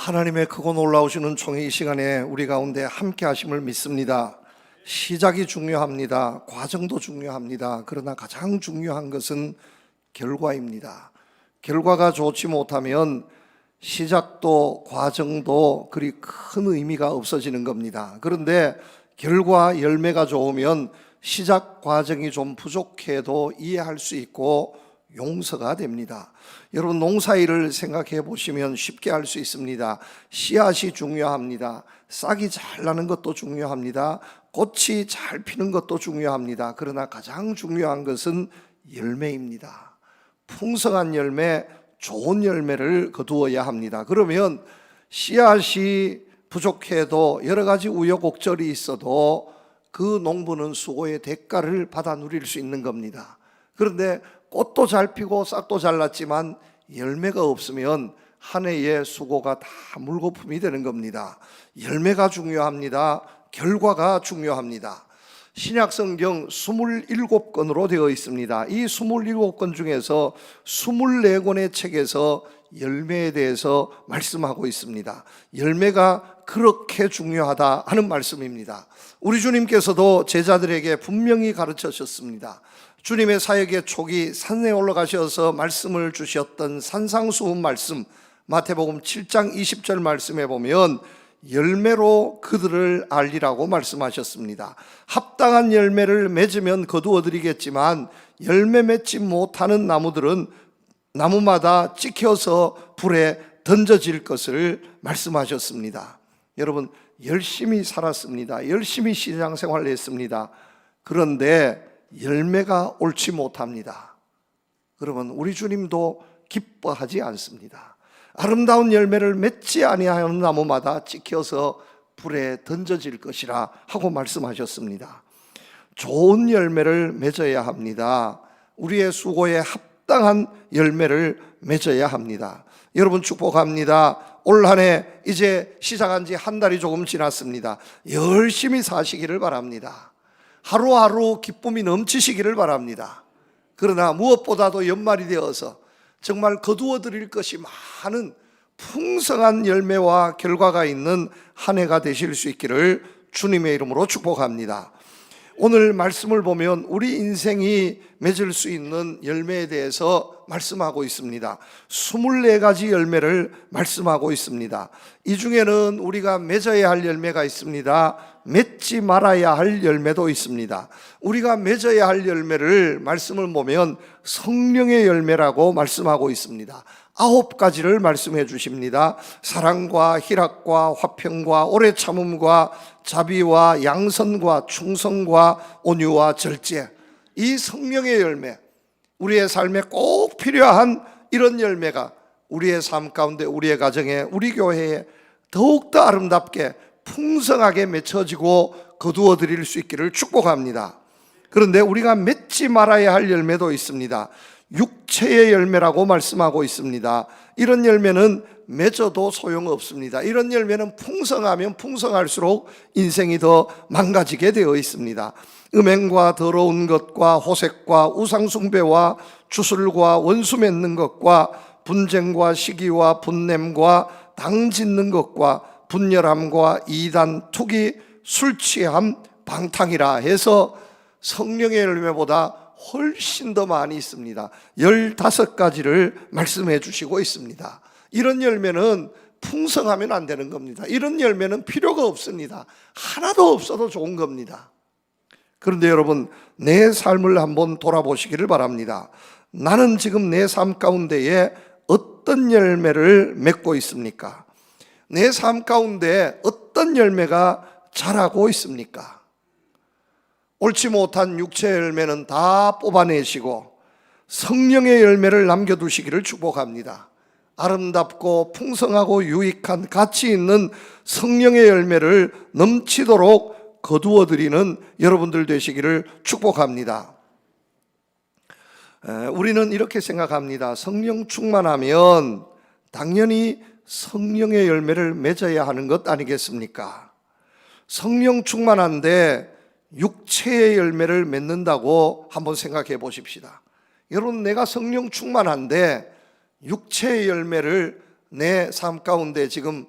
하나님의 크고 놀라우신 은총이 이 시간에 우리 가운데 함께 하심을 믿습니다. 시작이 중요합니다. 과정도 중요합니다. 그러나 가장 중요한 것은 결과입니다. 결과가 좋지 못하면 시작도 과정도 그리 큰 의미가 없어지는 겁니다. 그런데 결과 열매가 좋으면 시작 과정이 좀 부족해도 이해할 수 있고 용서가 됩니다. 여러분, 농사일을 생각해 보시면 쉽게 알 수 있습니다. 씨앗이 중요합니다. 싹이 잘 나는 것도 중요합니다. 꽃이 잘 피는 것도 중요합니다. 그러나 가장 중요한 것은 열매입니다. 풍성한 열매, 좋은 열매를 거두어야 합니다. 그러면 씨앗이 부족해도 여러 가지 우여곡절이 있어도 그 농부는 수고의 대가를 받아 누릴 수 있는 겁니다. 그런데 꽃도 잘 피고 싹도 잘 났지만 열매가 없으면 한 해의 수고가 다 물거품이 되는 겁니다. 열매가 중요합니다. 결과가 중요합니다. 신약성경 27권으로 되어 있습니다. 이 27권 중에서 24권의 책에서 열매에 대해서 말씀하고 있습니다. 열매가 그렇게 중요하다 하는 말씀입니다. 우리 주님께서도 제자들에게 분명히 가르치셨습니다. 주님의 사역의 초기 산에 올라가셔서 말씀을 주셨던 산상수훈 말씀, 마태복음 7장 20절 말씀에 보면 열매로 그들을 알리라고 말씀하셨습니다. 합당한 열매를 맺으면 거두어 드리겠지만 열매 맺지 못하는 나무들은 나무마다 찍혀서 불에 던져질 것을 말씀하셨습니다. 여러분, 열심히 살았습니다. 열심히 시장 생활을 했습니다. 그런데 열매가 옳지 못합니다. 그러면 우리 주님도 기뻐하지 않습니다. 아름다운 열매를 맺지 아니하는 나무마다 찍혀서 불에 던져질 것이라 하고 말씀하셨습니다. 좋은 열매를 맺어야 합니다. 우리의 수고에 합당한 열매를 맺어야 합니다. 여러분, 축복합니다. 올 한 해 이제 시작한 지 한 달이 조금 지났습니다. 열심히 사시기를 바랍니다. 하루하루 기쁨이 넘치시기를 바랍니다. 그러나 무엇보다도 연말이 되어서 정말 거두어 드릴 것이 많은 풍성한 열매와 결과가 있는 한 해가 되실 수 있기를 주님의 이름으로 축복합니다. 오늘 말씀을 보면 우리 인생이 맺을 수 있는 열매에 대해서 말씀하고 있습니다. 24가지 열매를 말씀하고 있습니다. 이 중에는 우리가 맺어야 할 열매가 있습니다. 맺지 말아야 할 열매도 있습니다. 우리가 맺어야 할 열매를 말씀을 보면 성령의 열매라고 말씀하고 있습니다. 9가지를 말씀해 주십니다. 사랑과 희락과 화평과 오래 참음과 자비와 양선과 충성과 온유와 절제, 이 성령의 열매, 우리의 삶에 꼭 필요한 이런 열매가 우리의 삶 가운데, 우리의 가정에, 우리 교회에 더욱더 아름답게 풍성하게 맺혀지고 거두어 드릴 수 있기를 축복합니다. 그런데 우리가 맺지 말아야 할 열매도 있습니다. 육체의 열매라고 말씀하고 있습니다. 이런 열매는 맺어도 소용없습니다. 이런 열매는 풍성하면 풍성할수록 인생이 더 망가지게 되어 있습니다. 음행과 더러운 것과 호색과 우상숭배와 주술과 원수 맺는 것과 분쟁과 시기와 분냄과 당짓는 것과 분열함과 이단, 투기, 술취함, 방탕이라 해서 성령의 열매보다 훨씬 더 많이 있습니다. 15가지를 말씀해 주시고 있습니다. 이런 열매는 풍성하면 안 되는 겁니다. 이런 열매는 필요가 없습니다. 하나도 없어도 좋은 겁니다. 그런데 여러분, 내 삶을 한번 돌아보시기를 바랍니다. 나는 지금 내 삶 가운데에 어떤 열매를 맺고 있습니까? 내 삶 가운데 어떤 열매가 자라고 있습니까? 옳지 못한 육체의 열매는 다 뽑아내시고 성령의 열매를 남겨두시기를 축복합니다. 아름답고 풍성하고 유익한 가치 있는 성령의 열매를 넘치도록 거두어 드리는 여러분들 되시기를 축복합니다. 우리는 이렇게 생각합니다. 성령 충만하면 당연히 성령의 열매를 맺어야 하는 것 아니겠습니까? 성령 충만한데 육체의 열매를 맺는다고 한번 생각해 보십시다. 여러분, 내가 성령 충만한데 육체의 열매를 내 삶 가운데 지금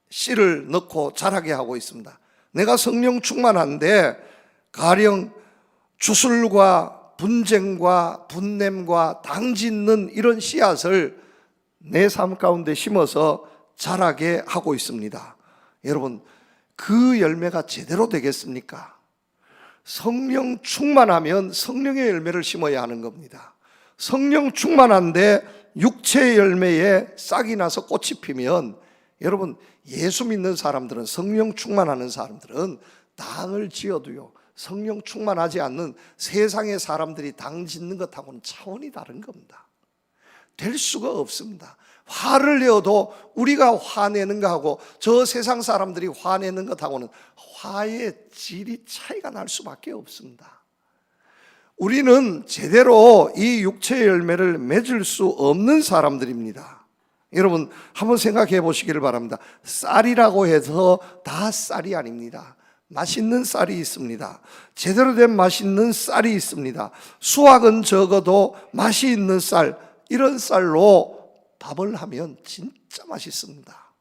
씨를 넣고 자라게 하고 있습니다. 내가 성령 충만한데 가령 주술과 분쟁과 분냄과 당짓는 이런 씨앗을 내 삶 가운데 심어서 자라게 하고 있습니다. 여러분, 그 열매가 제대로 되겠습니까? 성령 충만하면 성령의 열매를 심어야 하는 겁니다. 성령 충만한데 육체의 열매에 싹이 나서 꽃이 피면, 여러분, 예수 믿는 사람들은, 성령 충만하는 사람들은 당을 지어도요, 성령 충만하지 않는 세상의 사람들이 당 짓는 것하고는 차원이 다른 겁니다. 될 수가 없습니다. 화를 내어도 우리가 화내는 것하고 저 세상 사람들이 화내는 것하고는 화의 질이 차이가 날 수밖에 없습니다. 우리는 제대로 이 육체의 열매를 맺을 수 없는 사람들입니다. 여러분, 한번 생각해 보시기를 바랍니다. 쌀이라고 해서 다 쌀이 아닙니다. 맛있는 쌀이 있습니다. 제대로 된 맛있는 쌀이 있습니다. 수확은 적어도 맛이 있는 쌀, 이런 쌀로 밥을 하면 진짜 맛있습니다.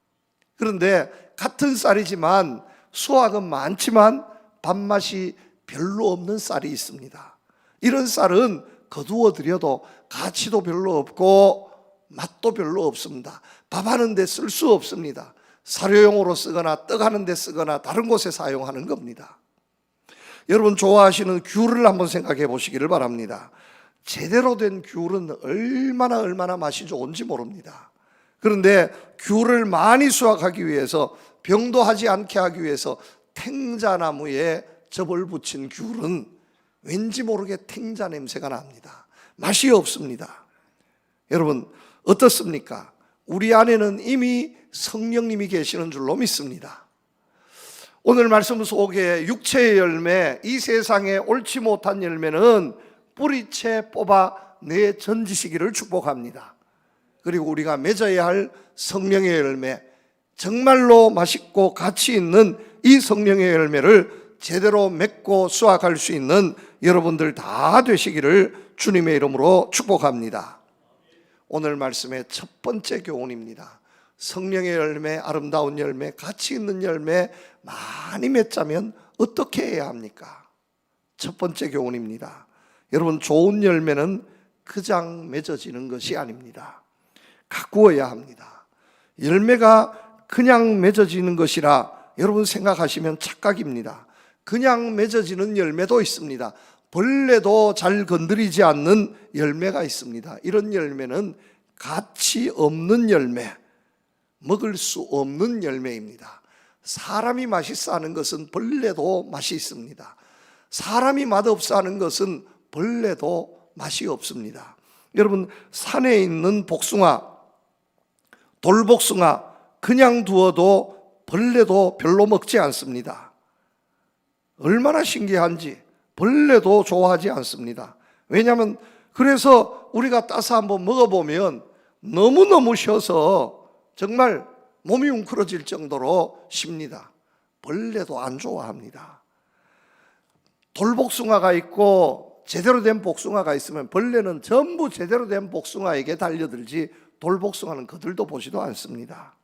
그런데 같은 쌀이지만 수확은 많지만 밥맛이 별로 없는 쌀이 있습니다. 이런 쌀은 거두어 들여도 가치도 별로 없고 맛도 별로 없습니다. 밥하는 데 쓸 수 없습니다. 사료용으로 쓰거나 떡하는 데 쓰거나 다른 곳에 사용하는 겁니다. 여러분, 좋아하시는 귤을 한번 생각해 보시기를 바랍니다. 제대로 된 귤은 얼마나 맛이 좋은지 모릅니다. 그런데 귤을 많이 수확하기 위해서, 병도 하지 않게 하기 위해서 탱자나무에 접을 붙인 귤은 왠지 모르게 탱자 냄새가 납니다. 맛이 없습니다. 여러분, 어떻습니까? 우리 안에는 이미 성령님이 계시는 줄로 믿습니다. 오늘 말씀 속에 육체의 열매, 이 세상에 옳지 못한 열매는 뿌리채 뽑아 내 던지시기를 축복합니다. 그리고 우리가 맺어야 할 성령의 열매, 정말로 맛있고 가치 있는 이 성령의 열매를 제대로 맺고 수확할 수 있는 여러분들 다 되시기를 주님의 이름으로 축복합니다. 오늘 말씀의 첫 번째 교훈입니다. 성령의 열매, 아름다운 열매, 가치 있는 열매 많이 맺자면 어떻게 해야 합니까? 첫 번째 교훈입니다. 여러분, 좋은 열매는 그냥 맺어지는 것이 아닙니다. 가꾸어야 합니다. 열매가 그냥 맺어지는 것이라 여러분 생각하시면 착각입니다. 그냥 맺어지는 열매도 있습니다. 벌레도 잘 건드리지 않는 열매가 있습니다. 이런 열매는 가치 없는 열매, 먹을 수 없는 열매입니다. 사람이 맛있어 하는 것은 벌레도 맛이 있습니다. 사람이 맛없어 하는 것은 벌레도 맛이 없습니다. 여러분, 산에 있는 복숭아, 돌복숭아 그냥 두어도 벌레도 별로 먹지 않습니다. 얼마나 신기한지 벌레도 좋아하지 않습니다. 왜냐하면 그래서 우리가 따서 한번 먹어보면 너무너무 쉬어서 정말 몸이 웅크러질 정도로 쉽니다. 벌레도 안 좋아합니다. 돌복숭아가 있고 제대로 된 복숭아가 있으면 벌레는 전부 제대로 된 복숭아에게 달려들지 돌복숭아는 그들도 보지도 않습니다.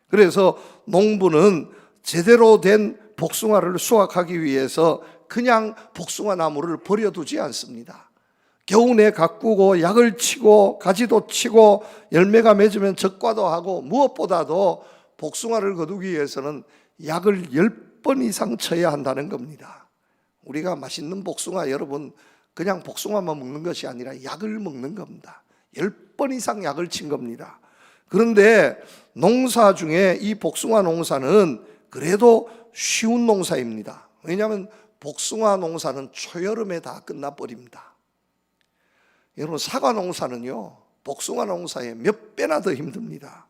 그래서 농부는 제대로 된 복숭아를 수확하기 위해서 그냥 복숭아 나무를 버려두지 않습니다. 겨우내 가꾸고 약을 치고 가지도 치고 열매가 맺으면 적과도 하고, 무엇보다도 복숭아를 거두기 위해서는 약을 10번 이상 쳐야 한다는 겁니다. 우리가 맛있는 복숭아, 여러분, 그냥 복숭아만 먹는 것이 아니라 약을 먹는 겁니다. 10번 이상 약을 친 겁니다. 그런데 농사 중에 이 복숭아 농사는 그래도 쉬운 농사입니다. 왜냐하면 복숭아 농사는 초여름에 다 끝나버립니다. 여러분, 사과 농사는요, 복숭아 농사에 몇 배나 더 힘듭니다.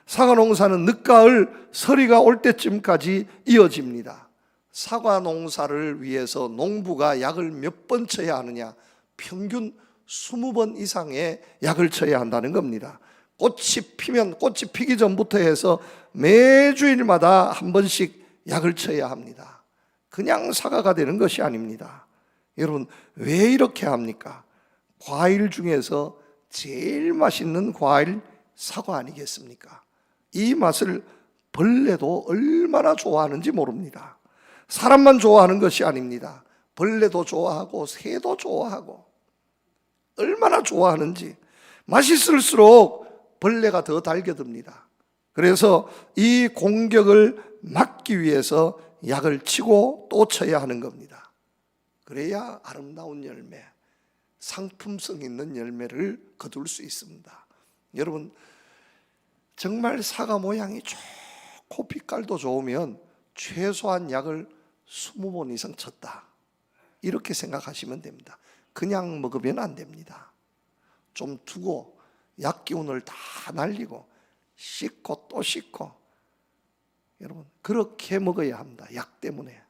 사과 농사는 늦가을 서리가 올 때쯤까지 이어집니다. 사과 농사를 위해서 농부가 약을 몇 번 쳐야 하느냐? 평균 20번 이상의 약을 쳐야 한다는 겁니다. 꽃이 피면 꽃이 피기 전부터 해서 매주일마다 한 번씩 약을 쳐야 합니다. 그냥 사과가 되는 것이 아닙니다. 여러분, 왜 이렇게 합니까? 과일 중에서 제일 맛있는 과일 사과 아니겠습니까? 이 맛을 벌레도 얼마나 좋아하는지 모릅니다. 사람만 좋아하는 것이 아닙니다. 벌레도 좋아하고 새도 좋아하고 얼마나 좋아하는지. 맛있을수록 벌레가 더 달겨듭니다. 그래서 이 공격을 막기 위해서 약을 치고 또 쳐야 하는 겁니다. 그래야 아름다운 열매, 상품성 있는 열매를 거둘 수 있습니다. 여러분, 정말 사과 모양이 좋고 빛깔도 좋으면 최소한 약을 20번 이상 쳤다, 이렇게 생각하시면 됩니다. 그냥 먹으면 안 됩니다. 좀 두고 약 기운을 다 날리고 씻고 또 씻고, 여러분 그렇게 먹어야 합니다. 약 때문에.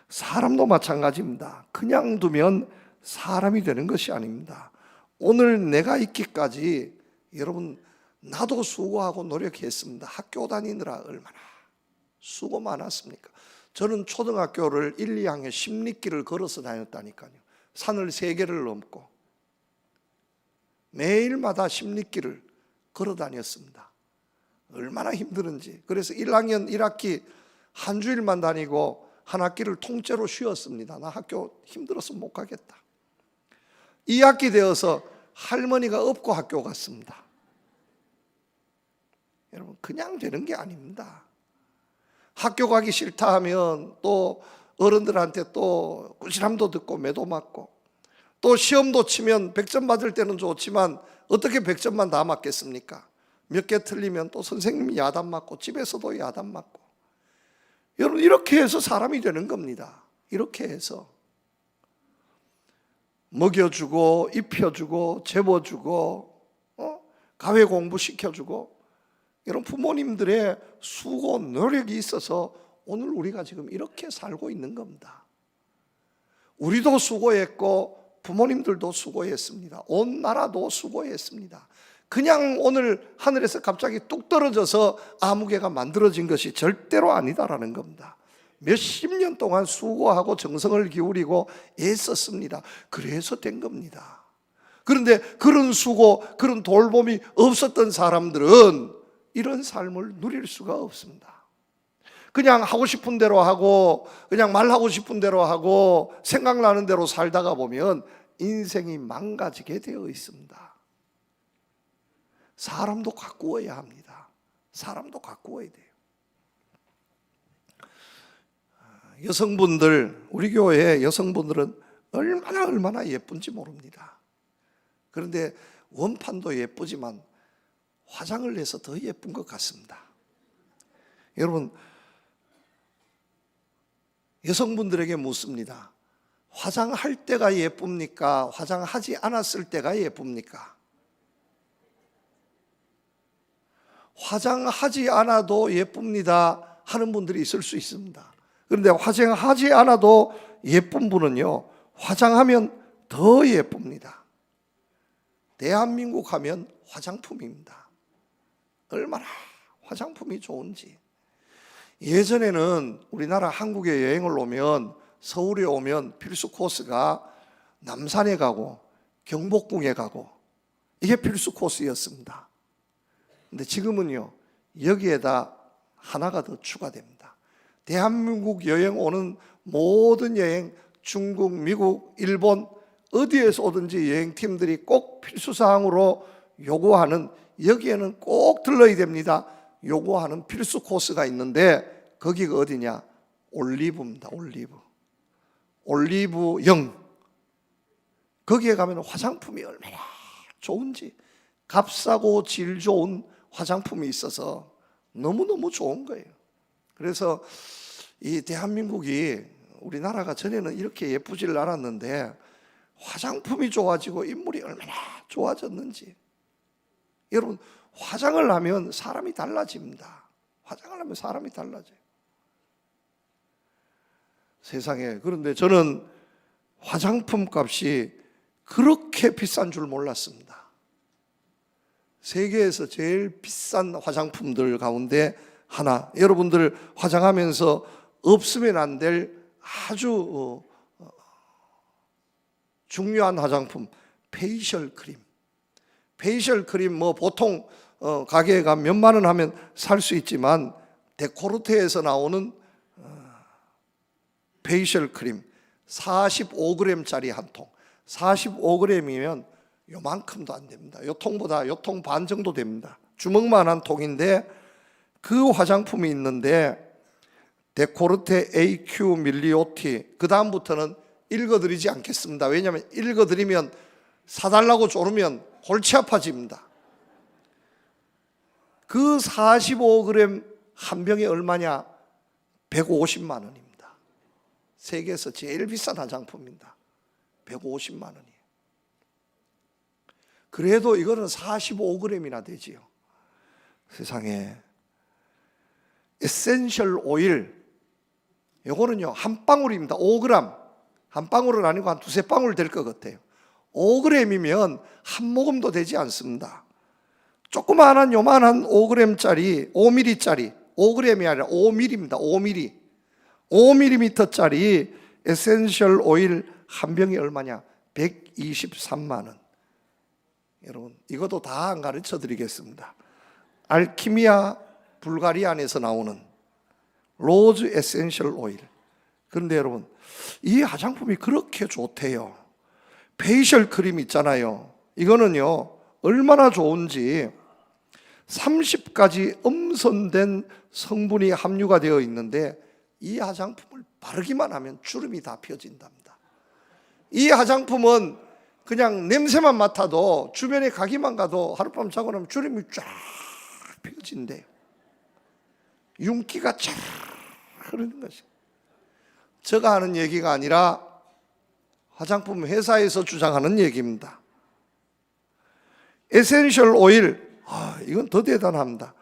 사람도 마찬가지입니다. 그냥 두면 사람이 되는 것이 아닙니다. 오늘 내가 있기까지 여러분 나도 수고하고 노력했습니다. 학교 다니느라 얼마나 수고 많았습니까? 저는 초등학교를 1, 2학년 십리길을 걸어서 다녔다니까요. 산을 3개를 넘고 매일마다 십리길을 걸어 다녔습니다. 얼마나 힘들은지. 그래서 1학년 1학기 한 주일만 다니고 한 학기를 통째로 쉬었습니다. 나 학교 힘들어서 못 가겠다. 2학기 되어서 할머니가 없고 학교 갔습니다. 여러분 그냥 되는 게 아닙니다. 학교 가기 싫다 하면 또 어른들한테 또 꾸지람도 듣고 매도 맞고, 또 시험도 치면 100점 받을 때는 좋지만 어떻게 100점만 다 맞겠습니까? 몇 개 틀리면 또 선생님이 야단 맞고 집에서도 야단 맞고. 여러분 이렇게 해서 사람이 되는 겁니다. 이렇게 해서 먹여주고 입혀주고 재워주고 가회 공부시켜주고, 이런 부모님들의 수고 노력이 있어서 오늘 우리가 지금 이렇게 살고 있는 겁니다. 우리도 수고했고 부모님들도 수고했습니다. 온 나라도 수고했습니다. 그냥 오늘 하늘에서 갑자기 뚝 떨어져서 아무개가 만들어진 것이 절대로 아니다라는 겁니다. 몇십 년 동안 수고하고 정성을 기울이고 애썼습니다. 그래서 된 겁니다. 그런데 그런 수고, 그런 돌봄이 없었던 사람들은 이런 삶을 누릴 수가 없습니다. 그냥 하고 싶은 대로 하고 그냥 말하고 싶은 대로 하고 생각나는 대로 살다가 보면 인생이 망가지게 되어 있습니다. 사람도 가꾸어야 합니다. 사람도 가꾸어야 돼요. 여성분들, 우리 교회 여성분들은 얼마나 예쁜지 모릅니다. 그런데 원판도 예쁘지만 화장을 해서 더 예쁜 것 같습니다. 여러분, 여성분들에게 묻습니다. 화장할 때가 예쁩니까? 화장하지 않았을 때가 예쁩니까? 화장하지 않아도 예쁩니다 하는 분들이 있을 수 있습니다. 그런데 화장하지 않아도 예쁜 분은요, 화장하면 더 예쁩니다. 대한민국 하면 화장품입니다. 얼마나 화장품이 좋은지. 예전에는 우리나라 한국에 여행을 오면, 서울에 오면 필수 코스가 남산에 가고 경복궁에 가고, 이게 필수 코스였습니다. 근데 지금은요, 여기에다 하나가 더 추가됩니다. 대한민국 여행 오는 모든 여행, 중국, 미국, 일본 어디에서 오든지 여행팀들이 꼭 필수사항으로 요구하는, 여기에는 꼭 들러야 됩니다 요구하는 필수 코스가 있는데, 거기가 어디냐? 올리브입니다. 올리브영. 거기에 가면 화장품이 얼마나 좋은지, 값싸고 질 좋은 화장품이 있어서 너무너무 좋은 거예요. 그래서 이 대한민국이, 우리나라가 전에는 이렇게 예쁘질 않았는데 화장품이 좋아지고 인물이 얼마나 좋아졌는지. 여러분, 화장을 하면 사람이 달라집니다. 화장을 하면 사람이 달라져요, 세상에. 그런데 저는 화장품 값이 그렇게 비싼 줄 몰랐습니다. 세계에서 제일 비싼 화장품들 가운데 하나, 여러분들 화장하면서 없으면 안 될 아주 중요한 화장품, 페이셜 크림. 페이셜 크림 뭐 보통 가게에 가면 몇만 원 하면 살 수 있지만 데코르테에서 나오는 페이셜 크림 45g짜리 한 통, 45g이면 요만큼도 안 됩니다. 요 통보다 요 통 반 정도 됩니다. 주먹만한 통인데 그 화장품이 있는데 데코르테 AQ 밀리오티, 그 다음부터는 읽어드리지 않겠습니다. 왜냐하면 읽어드리면 사달라고 조르면 골치 아파집니다. 그 45g 한 병에 얼마냐? 150만 원입니다. 세계에서 제일 비싼 화장품입니다. 150만 원이에요. 그래도 이거는 45g이나 되지요. 세상에. 에센셜 오일, 요거는요 한 방울입니다. 5g. 한 방울은 아니고 한 두세 방울 될 것 같아요. 5g이면 한 모금도 되지 않습니다. 조그마한 요만한 5g짜리 5mm짜리 5g이 아니라 5mm입니다. 5mm 5mm짜리 에센셜 오일 한 병이 얼마냐? 123만 원. 여러분 이것도 다 안 가르쳐 드리겠습니다. 알키미아 불가리안에서 나오는 로즈 에센셜 오일. 그런데 여러분 이 화장품이 그렇게 좋대요. 페이셜 크림 있잖아요. 이거는요 얼마나 좋은지 30가지 엄선된 성분이 함유가 되어 있는데 이 화장품을 바르기만 하면 주름이 다 펴진답니다. 이 화장품은 그냥 냄새만 맡아도 주변에 가기만 가도 하룻밤 자고 나면 주름이 쫙 펴진대요. 윤기가 쫙 흐르는 것이. 제가 하는 얘기가 아니라 화장품 회사에서 주장하는 얘기입니다. 에센셜 오일, 이건 더 대단합니다.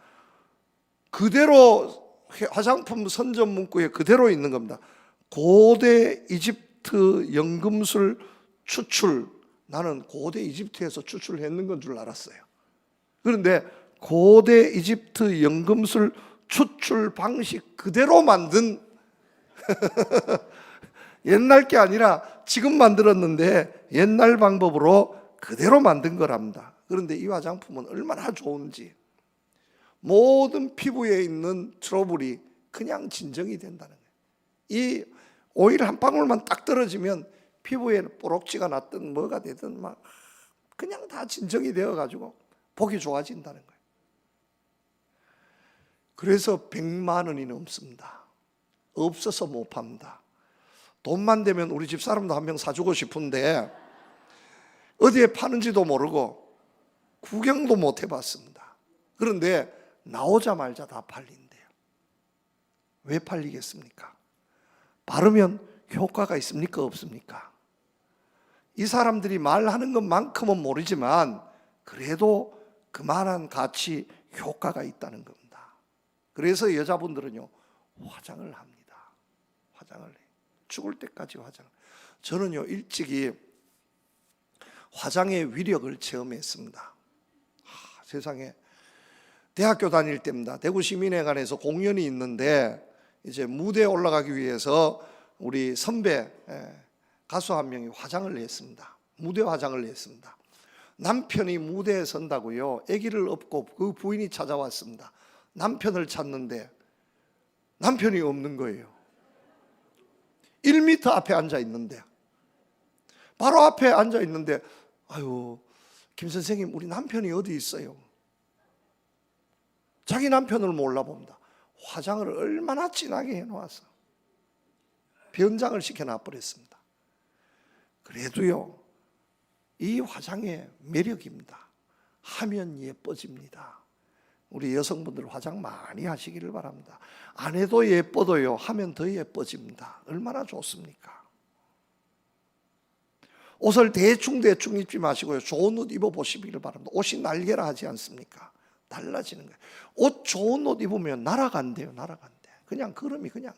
그대로 화장품 선전 문구에 그대로 있는 겁니다. 고대 이집트 연금술 추출. 나는 고대 이집트에서 추출했는 건 줄 알았어요. 그런데 고대 이집트 연금술 추출 방식 그대로 만든 옛날 게 아니라 지금 만들었는데 옛날 방법으로 그대로 만든 거랍니다. 그런데 이 화장품은 얼마나 좋은지 모든 피부에 있는 트러블이 그냥 진정이 된다는 거예요. 이 오일 한 방울만 딱 떨어지면 피부에 뽀록지가 났든 뭐가 되든 막 그냥 다 진정이 되어가지고 보기 좋아진다는 거예요. 그래서 100만 원이 넘습니다. 없어서 못 팝니다. 돈만 되면 우리 집 사람도 한 병 사주고 싶은데 어디에 파는지도 모르고 구경도 못 해봤습니다. 그런데 나오자마자 다 팔린대요. 왜 팔리겠습니까? 바르면 효과가 있습니까? 없습니까? 이 사람들이 말하는 것만큼은 모르지만 그래도 그만한 가치, 효과가 있다는 겁니다. 그래서 여자분들은요 화장을 합니다. 화장을 해요. 죽을 때까지 화장. 저는요 일찍이 화장의 위력을 체험했습니다. 세상에 대학교 다닐 때입니다. 대구시민회관에서 공연이 있는데 이제 무대에 올라가기 위해서 우리 선배 가수 한 명이 화장을 했습니다. 무대 화장을 했습니다. 남편이 무대에 선다고요. 아기를 업고 그 부인이 찾아왔습니다. 남편을 찾는데 남편이 없는 거예요. 1m 앞에 앉아 있는데 바로 앞에 앉아 있는데 아유 김 선생님 우리 남편이 어디 있어요? 자기 남편을 몰라봅니다. 화장을 얼마나 진하게 해놓았어. 변장을 시켜놔버렸습니다. 그래도요 이 화장의 매력입니다. 하면 예뻐집니다. 우리 여성분들 화장 많이 하시기를 바랍니다. 안 해도 예뻐도요 하면 더 예뻐집니다. 얼마나 좋습니까? 옷을 대충 입지 마시고요 좋은 옷 입어보시기를 바랍니다. 옷이 날개라 하지 않습니까? 달라지는 거예요. 옷 좋은 옷 입으면 날아간대요. 날아간대. 그냥 걸음이 그냥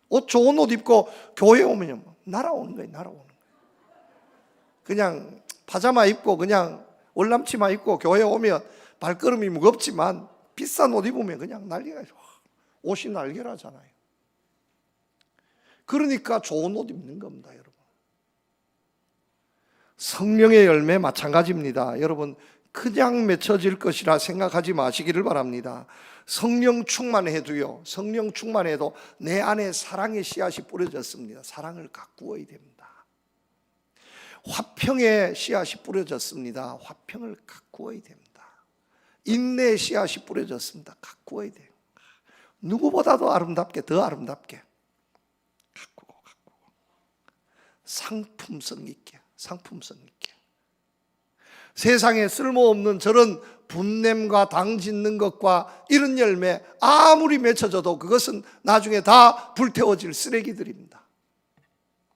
옷 좋은 옷 입고 교회 오면 날아오는 거예요. 날아오는 거예요. 그냥 파자마 입고 그냥 월남치마 입고 교회 오면 발걸음이 무겁지만 비싼 옷 입으면 그냥 난리가 옷이 날개라잖아요. 그러니까 좋은 옷 입는 겁니다, 여러분. 성령의 열매 마찬가지입니다. 여러분 그냥 맺혀질 것이라 생각하지 마시기를 바랍니다. 성령 충만해도요, 성령 충만해도 내 안에 사랑의 씨앗이 뿌려졌습니다. 사랑을 가꾸어야 됩니다. 화평의 씨앗이 뿌려졌습니다. 화평을 가꾸어야 됩니다. 인내의 씨앗이 뿌려졌습니다. 가꾸어야 돼요. 누구보다도 아름답게, 더 아름답게 가꾸고 상품성 있게, 상품성 있게. 세상에 쓸모없는 저런 분냄과 당 짓는 것과 이런 열매 아무리 맺혀져도 그것은 나중에 다 불태워질 쓰레기들입니다.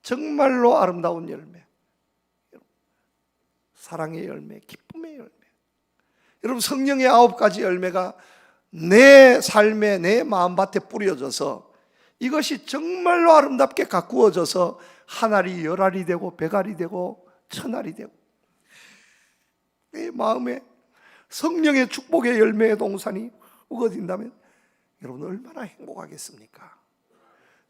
정말로 아름다운 열매, 사랑의 열매, 기쁨의 열매. 여러분, 성령의 9가지 열매가 내 삶에, 내 마음밭에 뿌려져서 이것이 정말로 아름답게 가꾸어져서 한 알이 10알이 되고 100알이 되고 1000알이 되고 내 마음에 성령의 축복의 열매의 동산이 우거진다면 여러분 얼마나 행복하겠습니까?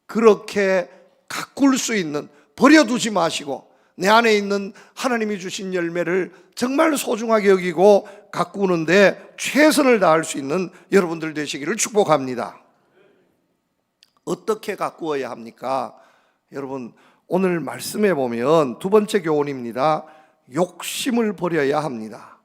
그렇게 가꿀 수 있는, 버려두지 마시고 내 안에 있는 하나님이 주신 열매를 정말 소중하게 여기고 가꾸는데 최선을 다할 수 있는 여러분들 되시기를 축복합니다. 어떻게 가꾸어야 합니까? 여러분, 오늘 말씀해 보면 두 번째 교훈입니다. 욕심을 버려야 합니다.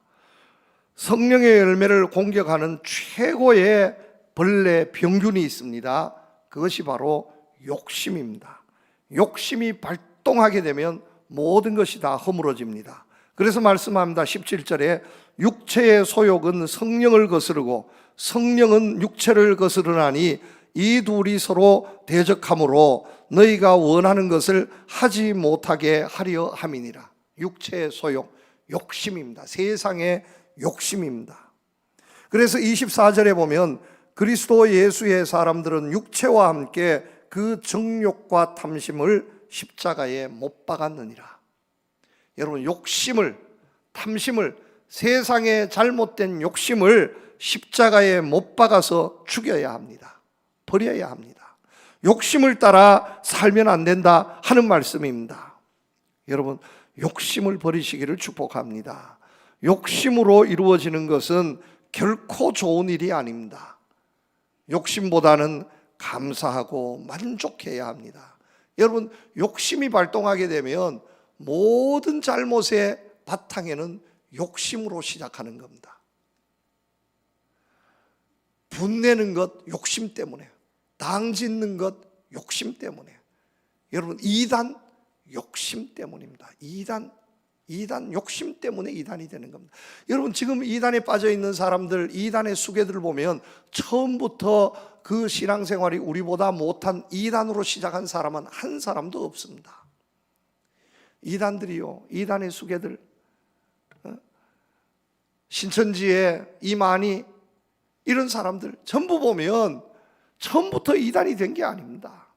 성령의 열매를 공격하는 최고의 벌레 병균이 있습니다. 그것이 바로 욕심입니다. 욕심이 발동하게 되면 모든 것이 다 허물어집니다. 그래서 말씀합니다. 17절에 육체의 소욕은 성령을 거스르고 성령은 육체를 거스르나니 이 둘이 서로 대적하므로 너희가 원하는 것을 하지 못하게 하려 함이니라. 육체의 소욕, 욕심입니다. 세상의 욕심입니다. 그래서 24절에 보면 그리스도 예수의 사람들은 육체와 함께 그 정욕과 탐심을 십자가에 못 박았느니라. 여러분, 욕심을, 탐심을, 세상의 잘못된 욕심을 십자가에 못 박아서 죽여야 합니다. 버려야 합니다. 욕심을 따라 살면 안 된다 하는 말씀입니다. 여러분, 욕심을 버리시기를 축복합니다. 욕심으로 이루어지는 것은 결코 좋은 일이 아닙니다. 욕심보다는 감사하고 만족해야 합니다. 여러분, 욕심이 발동하게 되면 모든 잘못의 바탕에는 욕심으로 시작하는 겁니다. 분내는 것 욕심 때문에, 당짓는 것 욕심 때문에, 여러분, 이단 욕심 때문입니다. 이단 욕심 때문에 이단이 되는 겁니다. 여러분, 지금 이단에 빠져 있는 사람들, 이단의 수괴들을 보면 처음부터 그 신앙생활이 우리보다 못한 이단으로 시작한 사람은 한 사람도 없습니다. 이단들이요, 이단의 수괴들, 신천지의 이만희, 이런 사람들 전부 보면 처음부터 이단이 된 게 아닙니다.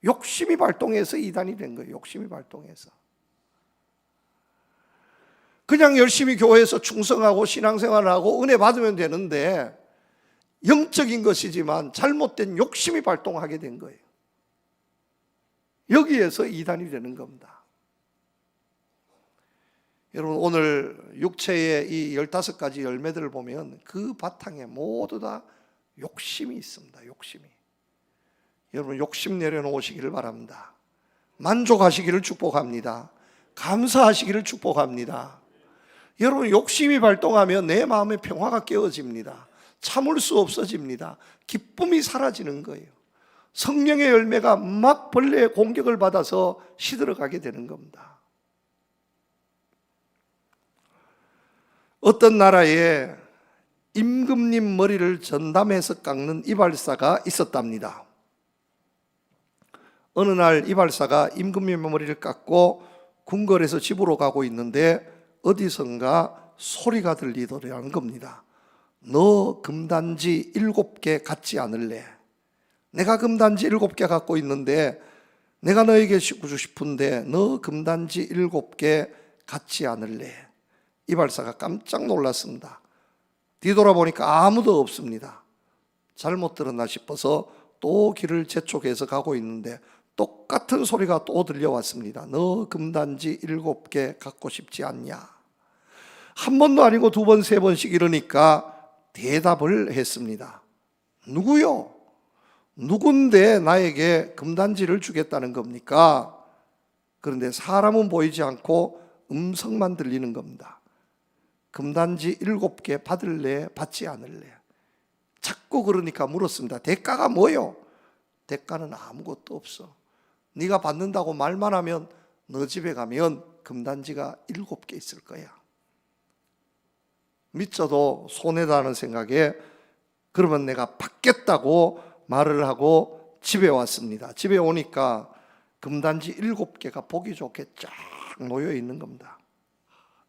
욕심이 발동해서 이단이 된 거예요. 욕심이 발동해서. 그냥 열심히 교회에서 충성하고 신앙생활을 하고 은혜 받으면 되는데 영적인 것이지만 잘못된 욕심이 발동하게 된 거예요. 여기에서 이단이 되는 겁니다. 여러분, 오늘 육체의 이 15가지 열매들을 보면 그 바탕에 모두 다 욕심이 있습니다. 욕심이. 여러분, 욕심 내려놓으시기를 바랍니다. 만족하시기를 축복합니다. 감사하시기를 축복합니다. 여러분, 욕심이 발동하면 내 마음의 평화가 깨어집니다. 참을 수 없어집니다. 기쁨이 사라지는 거예요. 성령의 열매가 막 벌레의 공격을 받아서 시들어가게 되는 겁니다. 어떤 나라에 임금님 머리를 전담해서 깎는 이발사가 있었답니다. 어느 날 이발사가 임금님의 머리를 깎고 궁궐에서 집으로 가고 있는데 어디선가 소리가 들리더라는 겁니다. 너 금단지 7개 갖지 않을래? 내가 금단지 7개 갖고 있는데 내가 너에게 주고 싶은데 너 금단지 7개 갖지 않을래? 이발사가 깜짝 놀랐습니다. 뒤돌아보니까 아무도 없습니다. 잘못 들었나 싶어서 또 길을 재촉해서 가고 있는데 똑같은 소리가 또 들려왔습니다. 너 금단지 7개 갖고 싶지 않냐? 한 번도 아니고 두 번, 세 번씩 이러니까 대답을 했습니다. 누구요? 누군데 나에게 금단지를 주겠다는 겁니까? 그런데 사람은 보이지 않고 음성만 들리는 겁니다. 금단지 7개 받을래? 받지 않을래? 자꾸 그러니까 물었습니다. 대가가 뭐요? 대가는 아무것도 없어. 네가 받는다고 말만 하면 너 집에 가면 금단지가 7개 있을 거야. 미쳐도 손해다는 생각에 그러면 내가 받겠다고 말을 하고 집에 왔습니다. 집에 오니까 금단지 7개가 보기 좋게 쫙 놓여 있는 겁니다.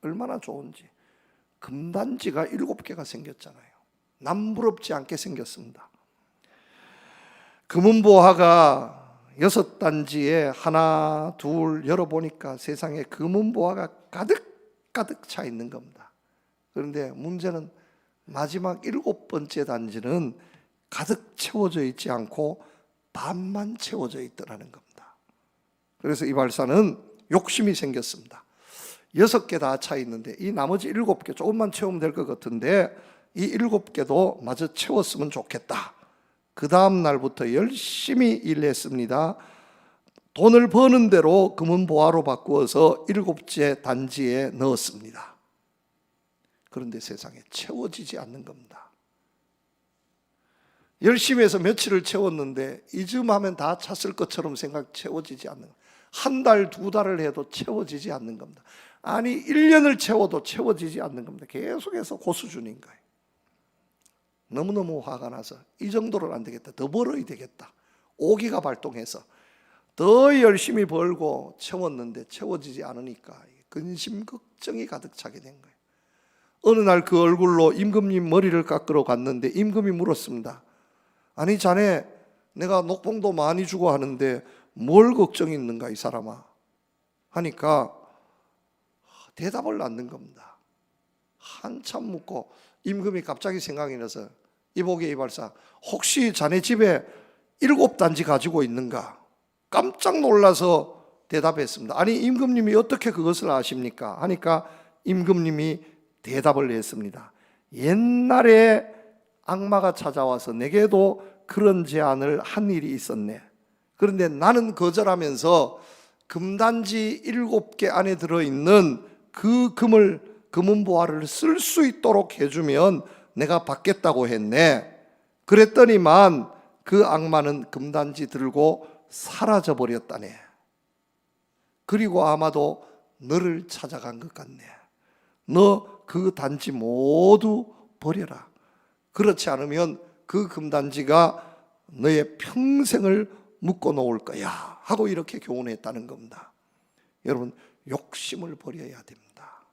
얼마나 좋은지. 금단지가 7개가 생겼잖아요. 남부럽지 않게 생겼습니다. 금은보화가 6단지에 하나, 둘 열어보니까 세상에 금은보화가 가득 차 있는 겁니다. 그런데 문제는 마지막 7번째 단지는 가득 채워져 있지 않고 반만 채워져 있더라는 겁니다. 그래서 이 발사는 욕심이 생겼습니다. 6개 다 차 있는데 이 나머지 7개 조금만 채우면 될 것 같은데 이 7개도 마저 채웠으면 좋겠다. 그 다음 날부터 열심히 일했습니다. 돈을 버는 대로 금은보화로 바꾸어서 7째 단지에 넣었습니다. 그런데 세상에 채워지지 않는 겁니다. 열심히 해서 며칠을 채웠는데 이쯤 하면 다 찼을 것처럼 채워지지 않는 겁니다. 한 달, 두 달을 해도 채워지지 않는 겁니다. 아니 1년을 채워도 채워지지 않는 겁니다. 계속해서 고수준인 거예요. 너무너무 화가 나서 이 정도는 안 되겠다. 더 벌어야 되겠다. 오기가 발동해서 더 열심히 벌고 채웠는데 채워지지 않으니까 근심 걱정이 가득 차게 된 거예요. 어느 날 그 얼굴로 임금님 머리를 깎으러 갔는데 임금이 물었습니다. 아니 자네 내가 녹봉도 많이 주고 하는데 뭘 걱정이 있는가 이 사람아 하니까 대답을 않는 겁니다. 한참 묻고 임금이 갑자기 생각이 나서 이보게 이발사 혹시 자네 집에 7단지 가지고 있는가? 깜짝 놀라서 대답했습니다. 아니 임금님이 어떻게 그것을 아십니까? 하니까 임금님이 대답을 했습니다. 옛날에 악마가 찾아와서 내게도 그런 제안을 한 일이 있었네. 그런데 나는 거절하면서 금단지 7개 안에 들어있는 그 금은보화를 쓸 수 있도록 해주면 내가 받겠다고 했네. 그랬더니만 그 악마는 금단지 들고 사라져 버렸다네. 그리고 아마도 너를 찾아간 것 같네. 너 그 단지 모두 버려라. 그렇지 않으면 그 금단지가 너의 평생을 묶어 놓을 거야 하고 이렇게 교훈했다는 겁니다. 여러분 욕심을 버려야 됩니다.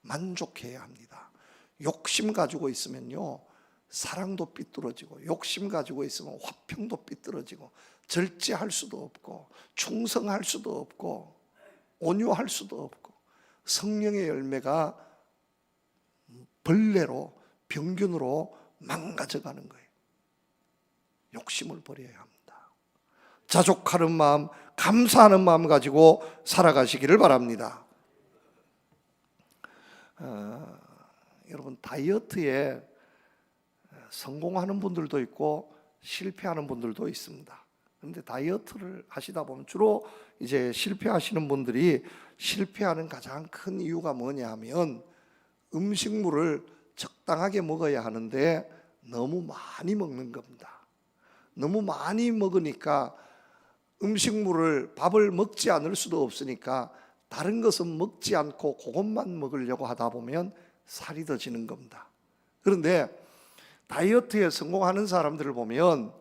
만족해야 합니다. 욕심 가지고 있으면요 사랑도 삐뚤어지고 욕심 가지고 있으면 화평도 삐뚤어지고 절제할 수도 없고 충성할 수도 없고 온유할 수도 없고 성령의 열매가 벌레로 병균으로 망가져가는 거예요. 욕심을 버려야 합니다. 자족하는 마음, 감사하는 마음 가지고 살아가시기를 바랍니다. 여러분 다이어트에 성공하는 분들도 있고 실패하는 분들도 있습니다. 그런데 다이어트를 하시다 보면 주로 이제 실패하시는 분들이 실패하는 가장 큰 이유가 뭐냐 하면 음식물을 적당하게 먹어야 하는데 너무 많이 먹는 겁니다. 너무 많이 먹으니까 음식물을 밥을 먹지 않을 수도 없으니까 다른 것은 먹지 않고 그것만 먹으려고 하다 보면 살이 더 찌는 겁니다. 그런데 다이어트에 성공하는 사람들을 보면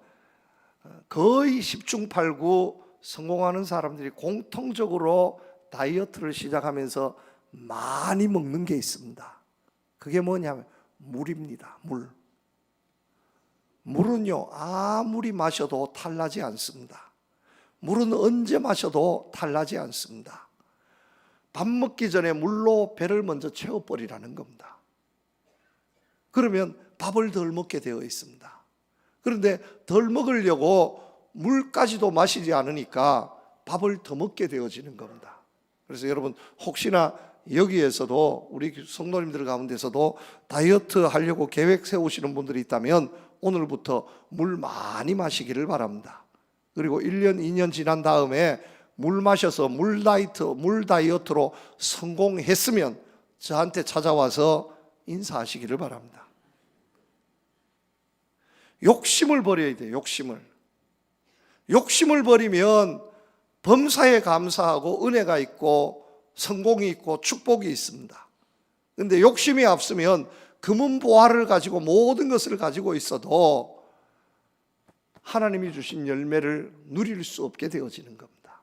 거의 10중 8구 성공하는 사람들이 공통적으로 다이어트를 시작하면서 많이 먹는 게 있습니다. 그게 뭐냐면 물입니다. 물은요 아무리 마셔도 탈나지 않습니다. 물은 언제 마셔도 탈나지 않습니다. 밥 먹기 전에 물로 배를 먼저 채워버리라는 겁니다. 그러면 밥을 덜 먹게 되어 있습니다. 그런데 덜 먹으려고 물까지도 마시지 않으니까 밥을 더 먹게 되어지는 겁니다. 그래서 여러분 혹시나 여기에서도 우리 성도님들 가운데서도 다이어트 하려고 계획 세우시는 분들이 있다면 오늘부터 물 많이 마시기를 바랍니다. 그리고 1년, 2년 지난 다음에 물 마셔서 물 다이어트로 성공했으면 저한테 찾아와서 인사하시기를 바랍니다. 욕심을 버려야 돼요. 욕심을 버리면 범사에 감사하고 은혜가 있고 성공이 있고 축복이 있습니다. 그런데 욕심이 앞서면 금은보화를 가지고 모든 것을 가지고 있어도 하나님이 주신 열매를 누릴 수 없게 되어지는 겁니다.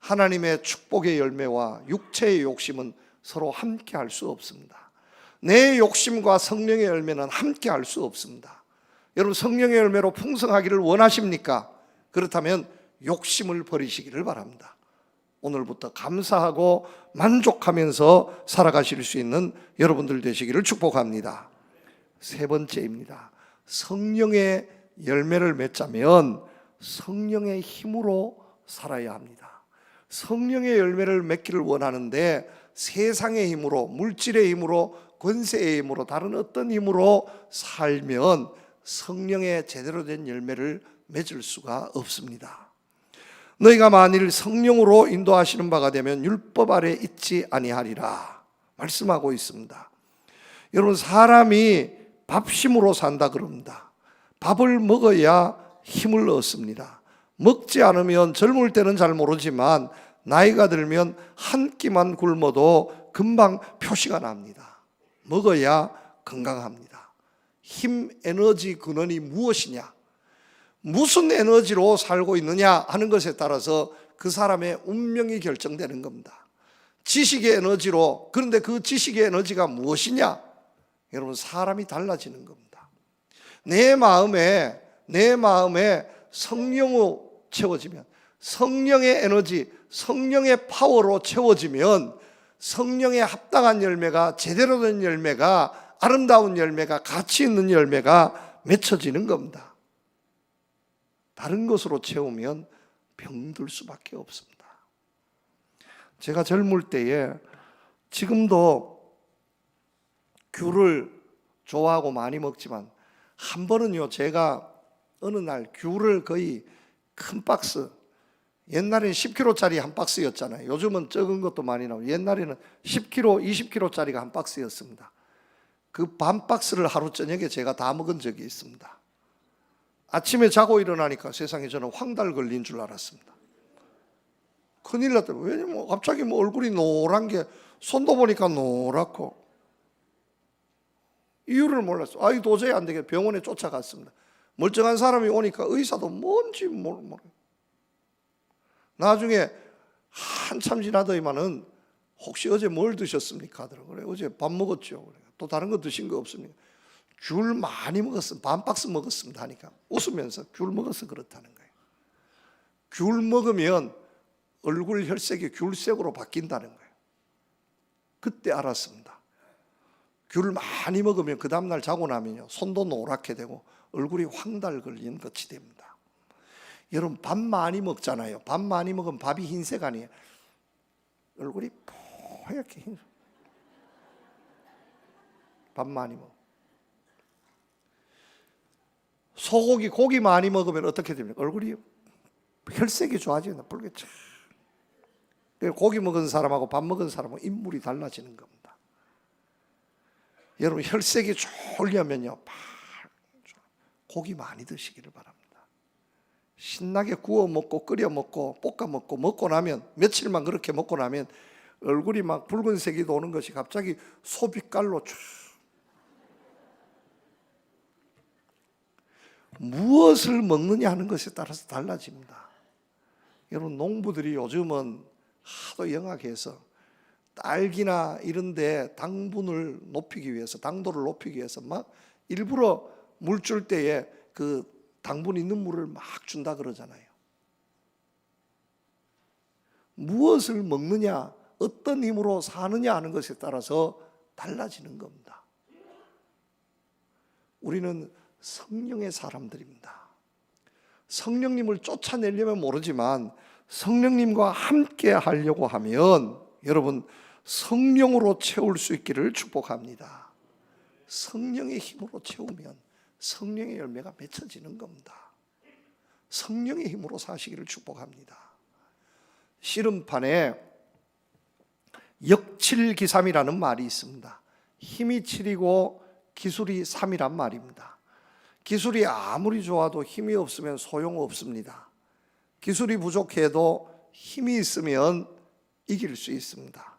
하나님의 축복의 열매와 육체의 욕심은 서로 함께 할 수 없습니다. 내 욕심과 성령의 열매는 함께 할 수 없습니다. 여러분, 성령의 열매로 풍성하기를 원하십니까? 그렇다면 욕심을 버리시기를 바랍니다. 오늘부터 감사하고 만족하면서 살아가실 수 있는 여러분들 되시기를 축복합니다. 세 번째입니다. 성령의 열매를 맺자면 성령의 힘으로 살아야 합니다. 성령의 열매를 맺기를 원하는데 세상의 힘으로, 물질의 힘으로, 권세의 힘으로, 다른 어떤 힘으로 살면 성령의 제대로 된 열매를 맺을 수가 없습니다. 너희가 만일 성령으로 인도하시는 바가 되면 율법 아래 있지 아니하리라 말씀하고 있습니다. 여러분, 사람이 밥심으로 산다 그럽니다. 밥을 먹어야 힘을 얻습니다. 먹지 않으면 젊을 때는 잘 모르지만 나이가 들면 한 끼만 굶어도 금방 표시가 납니다. 먹어야 건강합니다. 힘, 에너지 근원이 무엇이냐? 무슨 에너지로 살고 있느냐 하는 것에 따라서 그 사람의 운명이 결정되는 겁니다. 지식의 에너지로, 그런데 그 지식의 에너지가 무엇이냐? 여러분, 사람이 달라지는 겁니다. 내 마음에 성령으로 채워지면, 성령의 에너지, 성령의 파워로 채워지면 성령에 합당한 열매가, 제대로 된 열매가, 아름다운 열매가, 가치 있는 열매가 맺혀지는 겁니다. 다른 것으로 채우면 병들 수밖에 없습니다. 제가 젊을 때에, 지금도 귤을 좋아하고 많이 먹지만 한 번은요, 제가 어느 날 귤을 거의 큰 박스, 옛날에는 10kg짜리 한 박스였잖아요. 요즘은 적은 것도 많이 나오고, 옛날에는 10kg, 20kg짜리가 한 박스였습니다. 그 반 박스를 하루 저녁에 제가 다 먹은 적이 있습니다. 아침에 자고 일어나니까 세상에 저는 황달 걸린 줄 알았습니다. 큰일 났더라고요. 왜냐면 갑자기 얼굴이 노란 게, 손도 보니까 노랗고, 이유를 몰랐어요. 아이, 도저히 안 되겠다. 병원에 쫓아갔습니다. 멀쩡한 사람이 오니까 의사도 뭔지 모르고, 나중에 한참 지나더니만은 혹시 어제 뭘 드셨습니까? 하더라고요. 그래, 어제 밥 먹었죠. 그래, 또 다른 거 드신 거 없습니까? 귤 많이 먹었습니다. 반 박스 먹었습니다 하니까 웃으면서 귤 먹어서 그렇다는 거예요. 귤 먹으면 얼굴 혈색이 귤색으로 바뀐다는 거예요. 그때 알았습니다. 귤 많이 먹으면 그 다음날 자고 나면요, 손도 노랗게 되고 얼굴이 황달 걸린 것이 됩니다. 여러분, 밥 많이 먹잖아요. 밥 많이 먹으면 밥이 흰색 아니에요. 얼굴이 뽀얗게 흰색. 밥 많이 먹어. 소고기, 고기 많이 먹으면 어떻게 됩니까? 얼굴이 혈색이 좋아지나 붉게쳐. 고기 먹은 사람하고 밥 먹은 사람은 인물이 달라지는 겁니다. 여러분, 혈색이 좋으려면요, 고기 많이 드시기를 바랍니다. 신나게 구워 먹고 끓여 먹고 볶아 먹고, 먹고 나면 며칠만 그렇게 먹고 나면 얼굴이 막 붉은색이 도는 것이 갑자기 소빛깔로 쫙. 무엇을 먹느냐 하는 것에 따라서 달라집니다. 여러분, 농부들이 요즘은 하도 영하게해서 딸기나 이런 데 당분을 높이기 위해서, 당도를 높이기 위해서 막 일부러 물 줄 때에 그 당분 있는 물을 막 준다 그러잖아요. 무엇을 먹느냐, 어떤 힘으로 사느냐 하는 것에 따라서 달라지는 겁니다. 우리는 성령의 사람들입니다. 성령님을 쫓아내려면 모르지만 성령님과 함께 하려고 하면 여러분, 성령으로 채울 수 있기를 축복합니다. 성령의 힘으로 채우면 성령의 열매가 맺혀지는 겁니다. 성령의 힘으로 사시기를 축복합니다. 씨름판에 역칠기삼이라는 말이 있습니다. 힘이 7이고 기술이 3이란 말입니다. 기술이 아무리 좋아도 힘이 없으면 소용없습니다. 기술이 부족해도 힘이 있으면 이길 수 있습니다.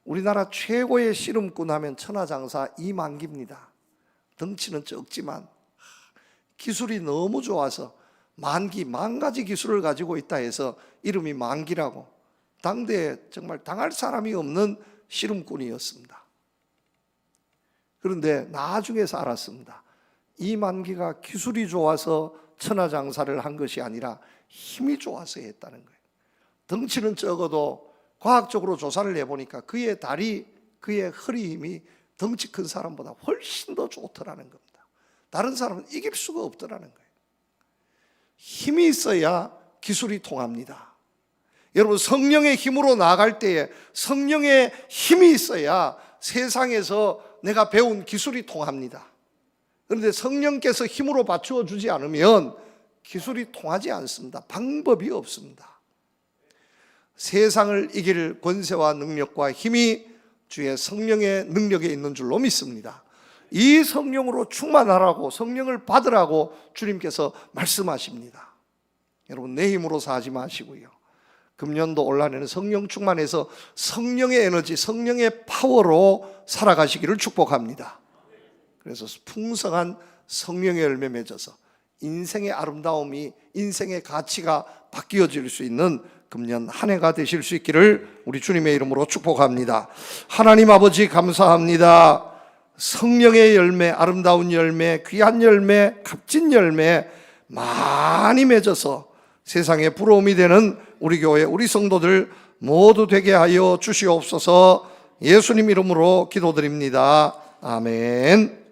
우리나라 최고의 씨름꾼 하면 천하장사 이만기입니다. 덩치는 적지만 기술이 너무 좋아서 만 가지 기술을 가지고 있다 해서 이름이 만기라고, 당대에 정말 당할 사람이 없는 씨름꾼이었습니다. 그런데 나중에서 알았습니다. 이만기가 기술이 좋아서 천하장사를 한 것이 아니라 힘이 좋아서 했다는 거예요. 덩치는 적어도 과학적으로 조사를 해보니까 그의 다리, 그의 허리 힘이 덩치 큰 사람보다 훨씬 더 좋더라는 겁니다. 다른 사람은 이길 수가 없더라는 거예요. 힘이 있어야 기술이 통합니다. 여러분, 성령의 힘으로 나아갈 때에 성령의 힘이 있어야 세상에서 내가 배운 기술이 통합니다. 그런데 성령께서 힘으로 받쳐 주지 않으면 기술이 통하지 않습니다. 방법이 없습니다. 세상을 이길 권세와 능력과 힘이 주의 성령의 능력에 있는 줄로 믿습니다. 이 성령으로 충만하라고, 성령을 받으라고 주님께서 말씀하십니다. 여러분, 내 힘으로 사지 마시고요, 금년도 올 한해는 성령 충만해서 성령의 에너지, 성령의 파워로 살아가시기를 축복합니다. 그래서 풍성한 성령의 열매 맺어서 인생의 아름다움이, 인생의 가치가 바뀌어질 수 있는 금년 한 해가 되실 수 있기를 우리 주님의 이름으로 축복합니다. 하나님 아버지, 감사합니다. 성령의 열매, 아름다운 열매, 귀한 열매, 값진 열매 많이 맺어서 세상에 부러움이 되는 우리 교회, 우리 성도들 모두 되게 하여 주시옵소서. 예수님 이름으로 기도드립니다. 아멘.